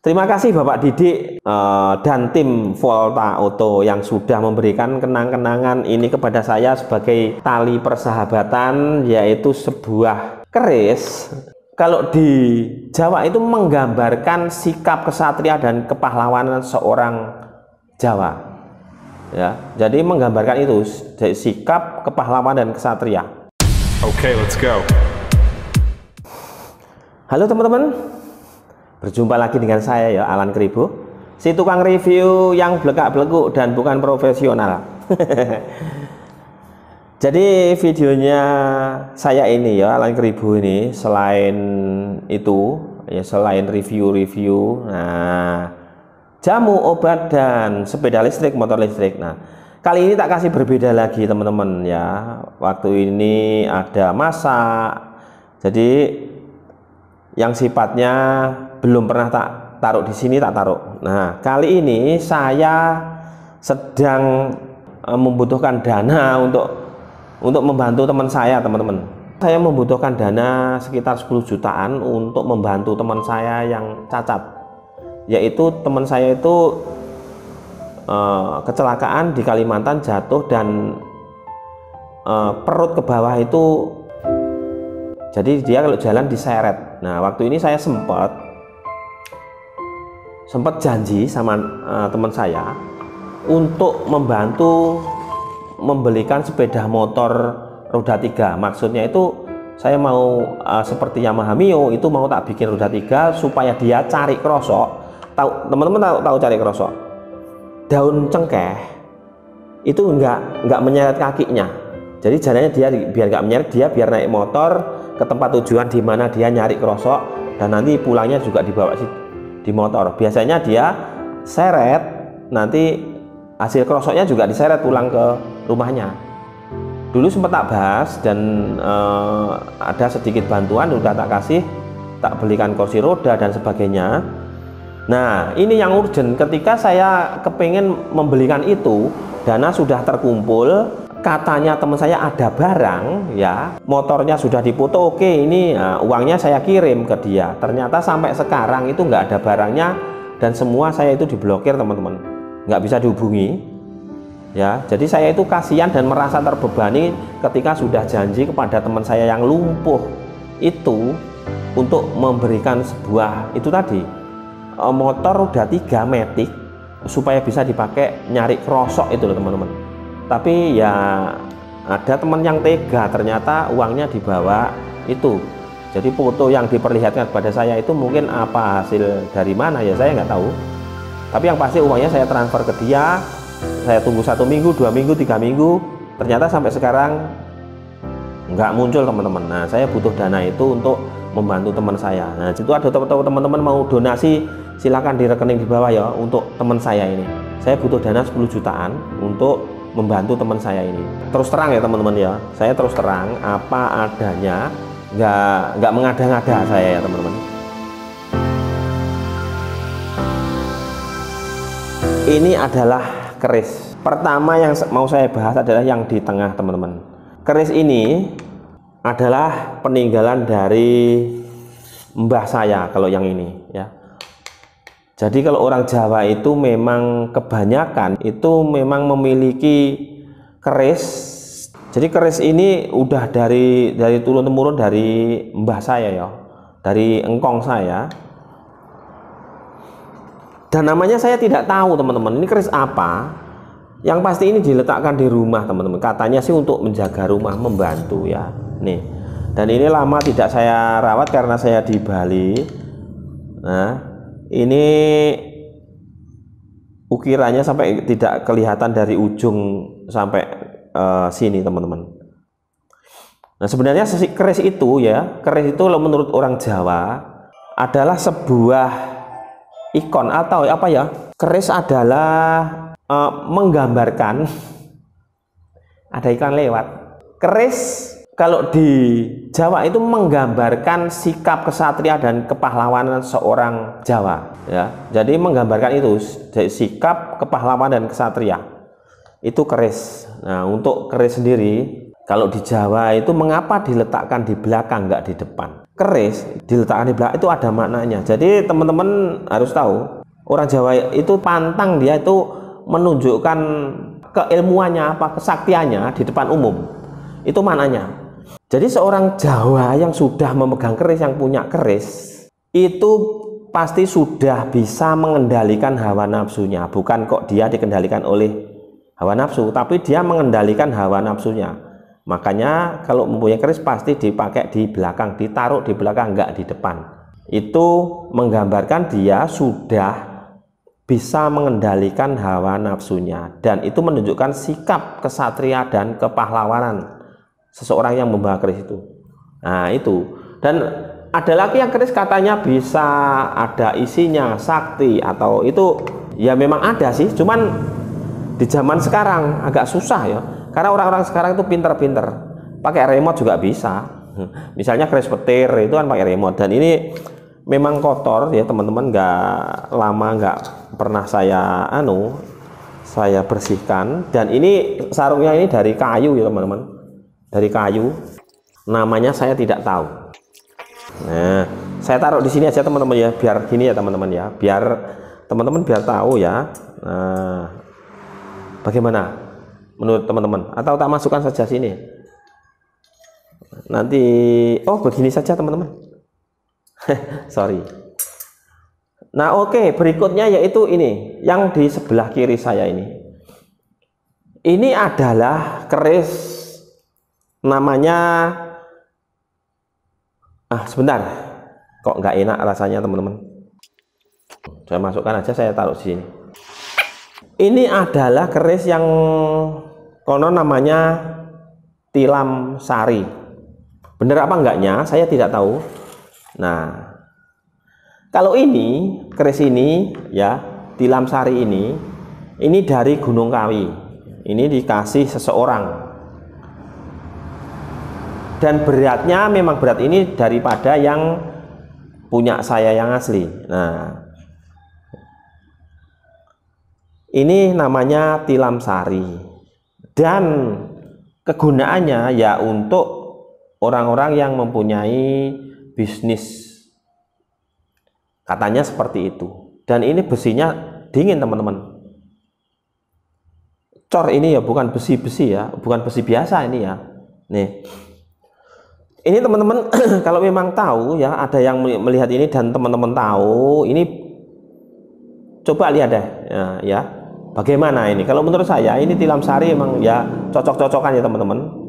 Terima kasih Bapak Didik dan tim Volta Auto yang sudah memberikan kenang-kenangan ini kepada saya sebagai tali persahabatan, yaitu sebuah keris. Kalau di Jawa itu menggambarkan sikap kesatria dan kepahlawanan seorang Jawa. Ya, jadi menggambarkan itu sikap, kepahlawanan dan kesatria. Oke, let's go. Halo teman-teman, berjumpa lagi dengan saya ya, Alan Kribo, si tukang review yang belekak-belekuk dan bukan profesional. Jadi videonya saya ini ya, Alan Kribo ini, selain itu ya, selain review-review, nah, jamu, obat, dan sepeda listrik, motor listrik. Nah, kali ini tak kasih berbeda lagi teman-teman ya. Waktu ini ada masak, jadi yang sifatnya belum pernah tak taruh di sini, tak taruh. Nah, kali ini saya sedang membutuhkan dana untuk membantu teman saya, teman-teman. Saya membutuhkan dana sekitar 10 jutaan untuk membantu teman saya yang cacat, yaitu teman saya itu kecelakaan di Kalimantan, jatuh dan perut ke bawah itu, jadi dia kalau jalan diseret. Nah, waktu ini saya sempat janji sama teman saya untuk membantu membelikan sepeda motor roda 3. Maksudnya itu saya mau seperti Yamaha Mio itu mau tak bikin roda 3 supaya dia cari krosok. Tahu teman-teman, tahu cari krosok? Daun cengkeh itu enggak menyeret kakinya. Jadi jalannya dia biar nggak menyeret, dia biar naik motor ke tempat tujuan di mana dia nyari krosok, dan nanti pulangnya juga dibawa di motor. Biasanya dia seret, nanti hasil krosoknya juga diseret pulang ke rumahnya. Dulu sempat tak bahas dan ada sedikit bantuan, udah tak kasih, tak belikan kursi roda dan sebagainya. Nah, ini yang urgent. Ketika saya kepengen membelikan itu, dana sudah terkumpul. Katanya teman saya ada barang ya, motornya sudah dipoto, oke, ini uangnya saya kirim ke dia. Ternyata sampai sekarang itu nggak ada barangnya dan semua saya itu diblokir, teman-teman, nggak bisa dihubungi ya. Jadi saya itu kasihan dan merasa terbebani ketika sudah janji kepada teman saya yang lumpuh itu untuk memberikan sebuah itu tadi motor roda 3 Matic supaya bisa dipakai nyari krosok itu loh, teman-teman. Tapi ya ada teman yang tega, ternyata uangnya dibawa itu. Jadi foto yang diperlihatkan kepada saya itu mungkin apa hasil dari mana ya, saya nggak tahu. Tapi yang pasti uangnya saya transfer ke dia. Saya tunggu 1 minggu, 2 minggu, 3 minggu, ternyata sampai sekarang nggak muncul, teman-teman. Nah, saya butuh dana itu untuk membantu teman saya. Nah, itu ada teman-teman mau donasi, silakan di rekening di bawah ya untuk teman saya ini. Saya butuh dana 10 jutaan untuk membantu teman saya ini. Terus terang ya teman-teman ya, saya terus terang apa adanya, nggak mengada-ngada saya ya teman-teman. Ini adalah keris pertama yang mau saya bahas, adalah yang di tengah, teman-teman. Keris ini adalah peninggalan dari mbah saya kalau yang ini ya. Jadi kalau orang Jawa itu memang kebanyakan itu memang memiliki keris. Jadi keris ini udah dari turun temurun dari mbah saya ya, dari engkong saya. Dan namanya saya tidak tahu, teman-teman, ini keris apa. Yang pasti ini diletakkan di rumah, teman-teman. Katanya sih untuk menjaga rumah, membantu ya. Nih. Dan ini lama tidak saya rawat karena saya di Bali. Nah, ini ukirannya sampai tidak kelihatan dari ujung sampai sini, teman-teman. Nah, sebenarnya keris itu ya, keris itu menurut orang Jawa adalah sebuah ikon atau apa ya? Keris adalah menggambarkan ada ikan lewat. Keris kalau di Jawa itu menggambarkan sikap kesatria dan kepahlawanan seorang Jawa ya. Jadi menggambarkan itu sikap, kepahlawanan dan kesatria. Itu keris. Nah, untuk keris sendiri kalau di Jawa itu mengapa diletakkan di belakang, nggak di depan? keris diletakkan di belakang itu ada maknanya. Jadi teman-teman harus tahu, orang Jawa itu pantang, dia itu menunjukkan keilmuannya apa kesaktiannya di depan umum. Itu maknanya. Jadi seorang Jawa yang sudah memegang keris, yang punya keris, itu pasti sudah bisa mengendalikan hawa nafsunya. Bukan kok dia dikendalikan oleh hawa nafsu, tapi dia mengendalikan hawa nafsunya. Makanya kalau mempunyai keris pasti dipakai di belakang, ditaruh di belakang, enggak di depan. Itu menggambarkan dia sudah bisa mengendalikan hawa nafsunya, dan itu menunjukkan sikap kesatria dan kepahlawanan seseorang yang membawa keris itu. Nah itu. Dan ada lagi yang keris katanya bisa ada isinya sakti, atau itu ya memang ada sih, cuman di zaman sekarang agak susah ya, karena orang-orang sekarang itu pinter-pinter, pakai remote juga bisa. Misalnya keris petir itu kan pakai remote, dan ini memang kotor ya teman-teman, nggak lama nggak pernah saya bersihkan. Dan ini sarungnya ini dari kayu ya teman-teman, dari kayu, namanya saya tidak tahu. Nah saya taruh di sini aja teman-teman ya, biar gini ya teman-teman ya, biar teman-teman biar tahu ya. Nah bagaimana menurut teman-teman, atau tak masukkan saja sini nanti? Oh begini saja teman-teman. Sorry. Nah oke, berikutnya yaitu ini yang di sebelah kiri saya ini. Ini adalah keris, namanya sebentar, kok nggak enak rasanya teman-teman. Saya masukkan aja, saya taruh di sini. Ini adalah keris yang konon namanya tilam sari. Bener apa enggaknya saya tidak tahu. Nah kalau ini keris ini ya, tilam sari ini dari Gunung Kawi, ini dikasih seseorang, dan beratnya memang berat ini daripada yang punya saya yang asli. Nah ini namanya tilam sari, dan kegunaannya ya untuk orang-orang yang mempunyai bisnis, katanya seperti itu. Dan ini besinya dingin teman-teman. Cor ini ya, bukan besi-besi ya, bukan besi biasa ini ya. Nih ini teman-teman kalau memang tahu ya, ada yang melihat ini dan teman-teman tahu ini, coba lihat deh ya bagaimana ini. Kalau menurut saya ini tilam sari emang ya cocok-cocokan ya teman-teman.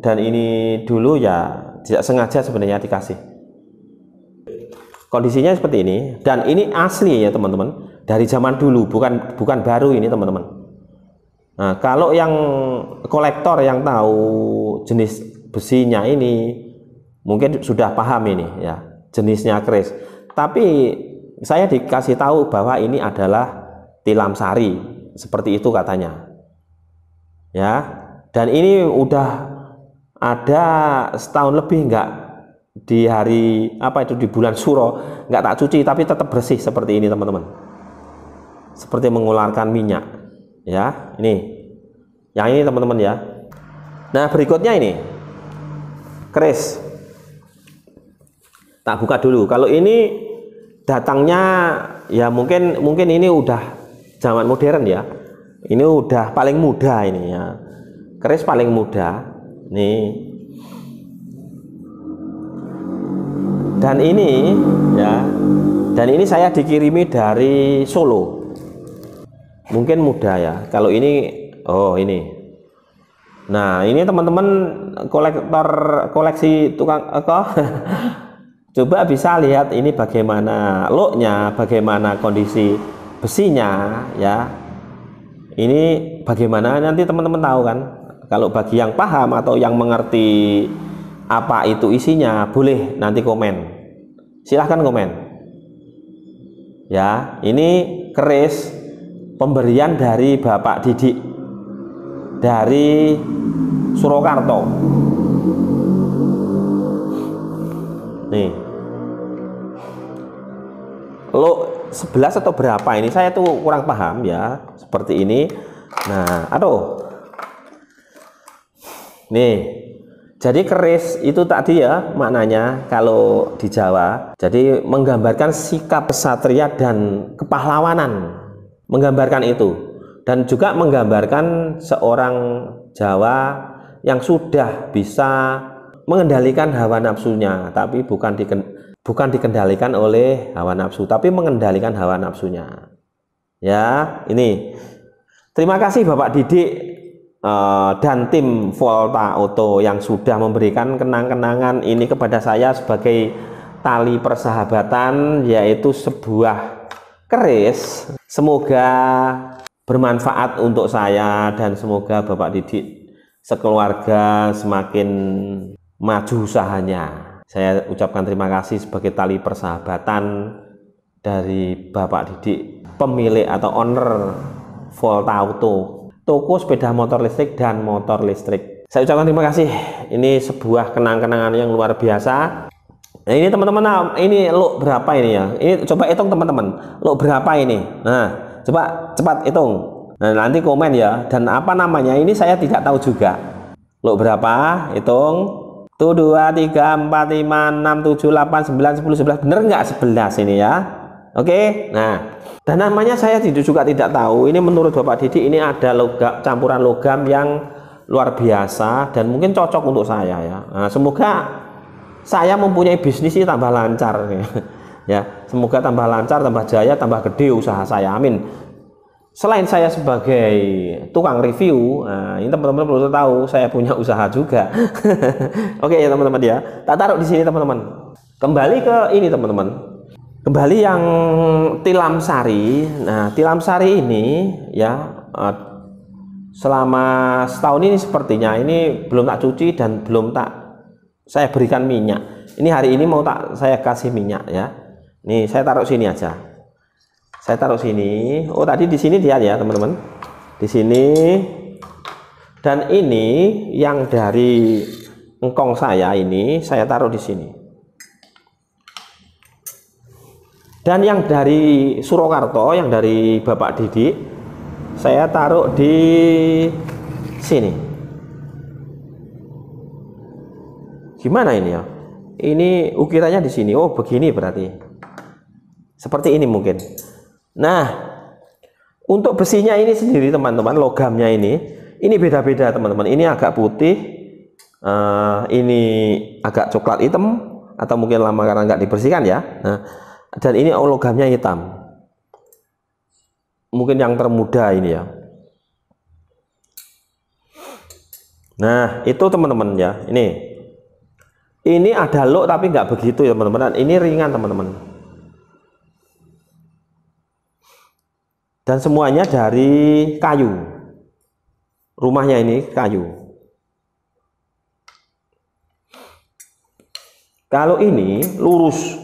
Dan ini dulu ya tidak sengaja sebenarnya dikasih. Kondisinya seperti ini, dan ini asli ya teman-teman, dari zaman dulu, bukan baru ini teman-teman. Nah kalau yang kolektor yang tahu jenis besinya ini mungkin sudah paham ini ya, jenisnya keris. Tapi saya dikasih tahu bahwa ini adalah tilam sari, seperti itu katanya ya. Dan ini udah ada setahun lebih, enggak di hari apa itu, di bulan Suro, enggak tak cuci tapi tetap bersih seperti ini teman-teman, seperti mengeluarkan minyak ya. Ini yang ini teman-teman ya. Nah berikutnya ini keris, tak buka dulu. Kalau ini datangnya ya mungkin ini udah zaman modern ya, ini udah paling muda ini ya, keris paling muda nih. Dan ini ya, dan ini saya dikirimi dari Solo, mungkin muda ya. Kalau ini, oh ini, nah ini teman-teman koleksi tukang coba bisa lihat ini bagaimana looknya, bagaimana kondisi besinya ya. Ini bagaimana nanti teman-teman tahu kan. Kalau bagi yang paham atau yang mengerti apa itu isinya, boleh nanti komen, silahkan komen ya. Ini keris pemberian dari Bapak Didik dari Surakarta nih. Lo 11 atau berapa ini, saya tuh kurang paham ya, seperti ini. Nah aduh nih, Jadi keris itu tadi ya maknanya kalau di Jawa. Jadi menggambarkan sikap kesatria dan kepahlawanan. Menggambarkan itu. Dan juga menggambarkan seorang Jawa yang sudah bisa mengendalikan hawa nafsunya, tapi bukan dikendalikan oleh hawa nafsu, tapi mengendalikan hawa nafsunya. Ya, ini. Terima kasih Bapak Didik dan tim Volta Auto yang sudah memberikan kenang-kenangan ini kepada saya sebagai tali persahabatan, yaitu sebuah keris. Semoga bermanfaat untuk saya dan semoga Bapak Didik sekeluarga semakin maju usahanya. Saya ucapkan terima kasih sebagai tali persahabatan dari Bapak Didik, pemilik atau owner Volta Auto, toko sepeda motor listrik dan motor listrik. Saya ucapkan terima kasih. Ini sebuah kenang-kenangan yang luar biasa. Nah, ini teman-teman, ini lo berapa ini ya? Ini coba hitung teman-teman, lo berapa ini? Nah, coba cepat hitung. Nah, nanti komen ya. Dan apa namanya? Ini saya tidak tahu juga. Lo berapa? Hitung. Tuh 2, 3, 4, 5, 6, 7, 8, 9, 10, 11. Bener nggak 11 ini ya? Oke. Nah, dan namanya saya juga tidak tahu. Ini menurut Bapak Didik ini ada campuran logam yang luar biasa dan mungkin cocok untuk saya ya. Nah, semoga saya mempunyai bisnis ini tambah lancar ya. Semoga tambah lancar, tambah jaya, tambah gede usaha saya. Amin. Selain saya sebagai tukang review, nah, ini teman-teman perlu tahu saya punya usaha juga. Oke ya teman-teman ya. Tak taruh di sini teman-teman. Kembali ke ini teman-teman. Kembali yang tilam sari. Nah, tilam sari ini ya selama setahun ini sepertinya ini belum tak cuci dan belum tak saya berikan minyak. Ini hari ini mau saya kasih minyak ya. Nih saya taruh sini aja. Saya taruh sini. Oh tadi di sini dia ya teman-teman. Di sini. Dan ini yang dari engkong saya ini saya taruh di sini. Dan yang dari Surakarta, yang dari Bapak Didik, saya taruh di sini. Gimana ini ya? Ini ukirannya di sini. Oh, begini berarti. Seperti ini mungkin. Nah, untuk besinya ini sendiri teman-teman, logamnya ini beda-beda teman-teman. Ini agak putih, ini agak coklat hitam, atau mungkin lama karena nggak dibersihkan ya. Nah, dan ini logamnya hitam. Mungkin yang termuda ini ya. Nah, itu teman-teman ya. Ini ada look tapi nggak begitu ya teman-teman. Ini ringan teman-teman. Dan semuanya dari kayu. Rumahnya ini kayu. Kalau ini lurus,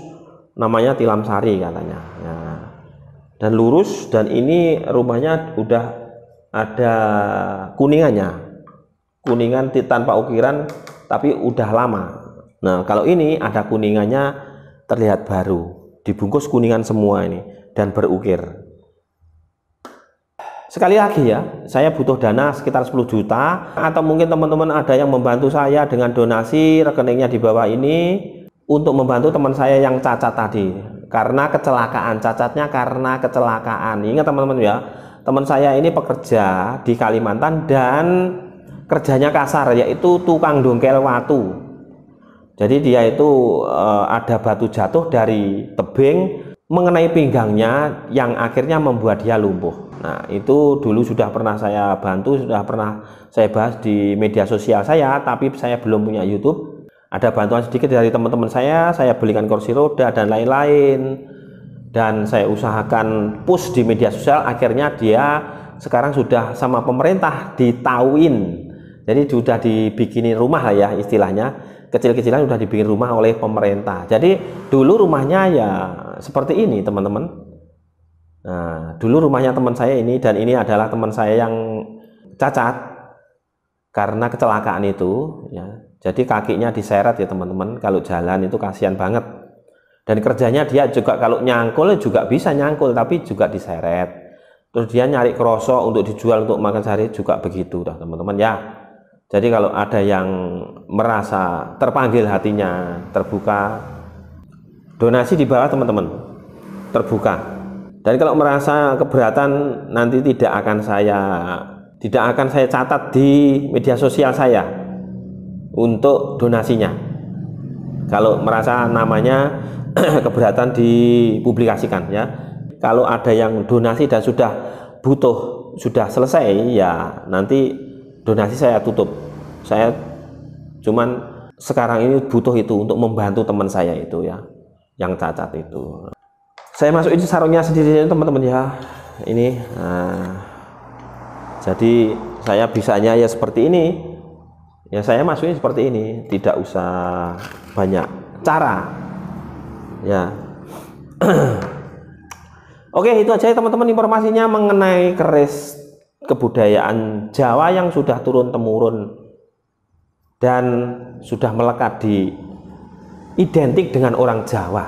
namanya tilam sari katanya. Nah, dan lurus, dan ini rumahnya udah ada kuningannya, kuningan tanpa ukiran tapi udah lama. Nah, kalau ini ada kuningannya, terlihat baru, dibungkus kuningan semua ini dan berukir. Sekali lagi ya, saya butuh dana sekitar 10 juta, atau mungkin teman-teman ada yang membantu saya dengan donasi, rekeningnya di bawah ini, untuk membantu teman saya yang cacat tadi karena kecelakaan. Cacatnya karena kecelakaan. Ingat teman-teman ya, teman saya ini pekerja di Kalimantan dan kerjanya kasar, yaitu tukang dongkel watu. Jadi dia itu ada batu jatuh dari tebing mengenai pinggangnya yang akhirnya membuat dia lumpuh. Nah, itu dulu sudah pernah saya bantu, sudah pernah saya bahas di media sosial saya, tapi saya belum punya YouTube. Ada bantuan sedikit dari teman-teman saya belikan kursi roda dan lain-lain, dan saya usahakan push di media sosial. Akhirnya dia sekarang sudah sama pemerintah ditauin, jadi sudah dibikinin rumah lah ya istilahnya, kecil-kecilan sudah dibikin rumah oleh pemerintah. Jadi dulu rumahnya ya seperti ini teman-teman. Nah, dulu rumahnya teman saya ini, dan ini adalah teman saya yang cacat karena kecelakaan itu ya. Jadi kakinya diseret ya teman-teman, kalau jalan itu kasihan banget. Dan kerjanya dia juga kalau nyangkul juga bisa nyangkul, tapi juga diseret. Terus dia nyari krosok untuk dijual untuk makan sehari juga begitu dah teman-teman ya. Jadi kalau ada yang merasa terpanggil hatinya, terbuka, donasi di bawah teman-teman, terbuka. Dan kalau merasa keberatan, nanti tidak akan saya catat di media sosial saya untuk donasinya. Kalau merasa namanya keberatan dipublikasikan ya. Kalau ada yang donasi dan sudah butuh, sudah selesai ya, nanti donasi saya tutup. Saya cuman sekarang ini butuh itu untuk membantu teman saya itu ya, yang cacat itu. Saya masukin sarungnya sendiri teman-teman ya. Ini jadi saya bisanya ya seperti ini ya, saya masukin seperti ini, tidak usah banyak cara ya. Oke, itu aja teman-teman informasinya mengenai keris kebudayaan Jawa yang sudah turun-temurun dan sudah melekat di identik dengan orang Jawa.